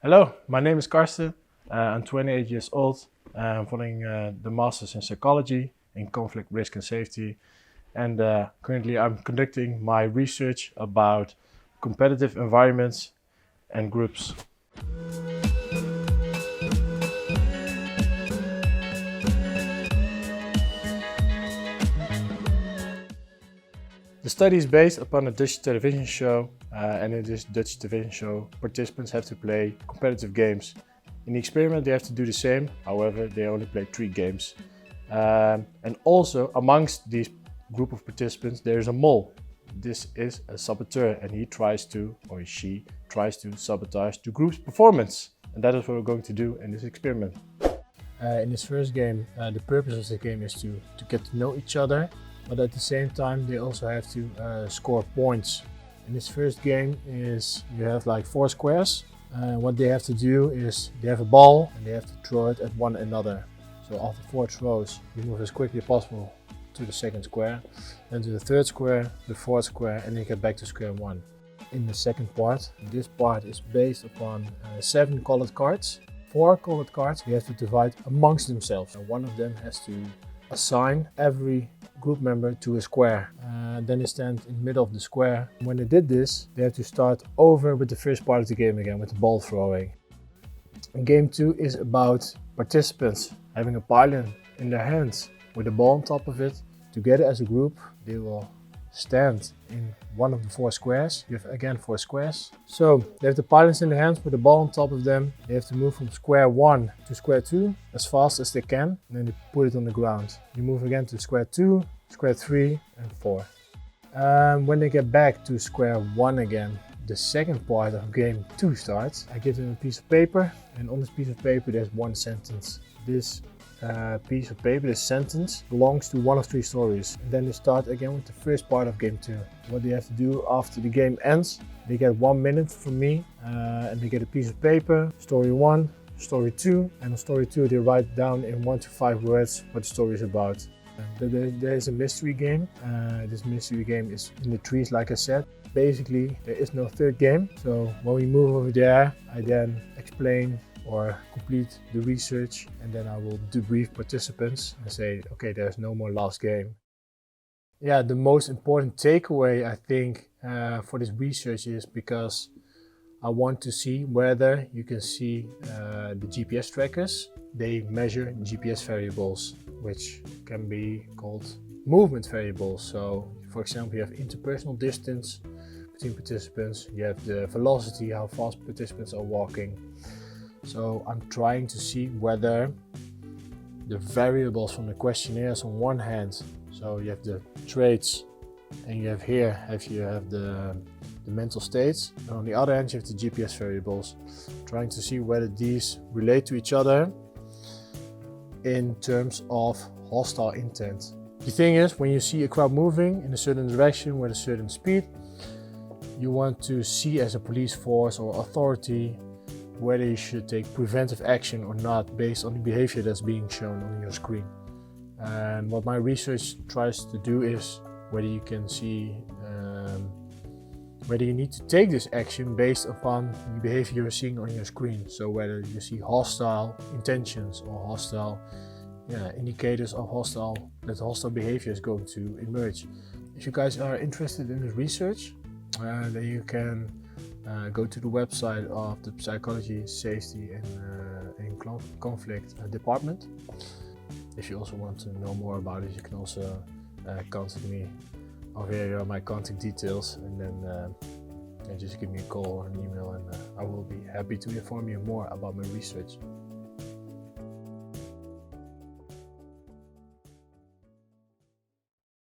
Hello, my name is Carsten. I'm 28 years old. I'm following the Masters in Psychology in Conflict, Risk and Safety. And currently I'm conducting my research about competitive environments and groups. The study is based upon a Dutch television show, and in this Dutch television show, participants have to play competitive games. In the experiment, they have to do the same, however, they only play 3 games. And also, amongst these group of participants, there is a mole. This is a saboteur, and he tries to, or she tries to sabotage the group's performance. And that is what we're going to do in this experiment. In this first game, the purpose of the game is to get to know each other. But at the same time, they also have to score points. In this first game is you have like 4 squares. What they have to do is they have a ball and they have to throw it at one another. So after 4 throws, you move as quickly as possible to the second square, then to the third square, the fourth square, and then you get back to square 1. In the second part, this part is based upon 7 colored cards. 4 colored cards you have to divide amongst themselves. And one of them has to assign every group member to a square. Then they stand in the middle of the square. When they did this, they have to start over with the first part of the game again, with the ball throwing. And game 2 is about participants having a pylon in their hands with a ball on top of it. Together as a group, they will stand in one of the 4 squares. You have again 4 squares. So they have the pylons in their hands with the ball on top of them. They have to move from square 1 to square 2 as fast as they can, and then they put it on the ground. You move again to square 2, square 3 and 4. When they get back to square 1 again, the second part of game 2 starts. I give them a piece of paper, and on this piece of paper there's one sentence. This piece of paper, this sentence, belongs to one of 3 stories. And then they start again with the first part of game 2. What they have to do after the game ends, they get 1 minute from me, and they get a piece of paper, story 1, story 2, and on story 2 they write down in 1 to 5 words what the story is about. There is a mystery game. This mystery game is in the trees, like I said. Basically, there is no third game. So when we move over there, I then explain or complete the research, and then I will debrief participants and say, okay, there's no more last game. Yeah, the most important takeaway I think for this research is because I want to see whether you can see the GPS trackers. They measure GPS variables, which can be called movement variables. So for example, you have interpersonal distance between participants, you have the velocity, how fast participants are walking. So I'm trying to see whether the variables from the questionnaires on one hand, so you have the traits, and you have here you have the mental states, and on the other hand you have the GPS variables, trying to see whether these relate to each other in terms of hostile intent. The thing is, when you see a crowd moving in a certain direction with a certain speed, you want to see as a police force or authority whether you should take preventive action or not based on the behavior that's being shown on your screen. And what my research tries to do is whether you can see whether you need to take this action based upon the behavior you're seeing on your screen. So whether you see hostile intentions or hostile indicators of that hostile behavior is going to emerge. If you guys are interested in this research, then you can go to the website of the Psychology, Safety and Conflict department. If you also want to know more about it, you can also contact me. Over here are my contact details, and then just give me a call or an email, and I will be happy to inform you more about my research.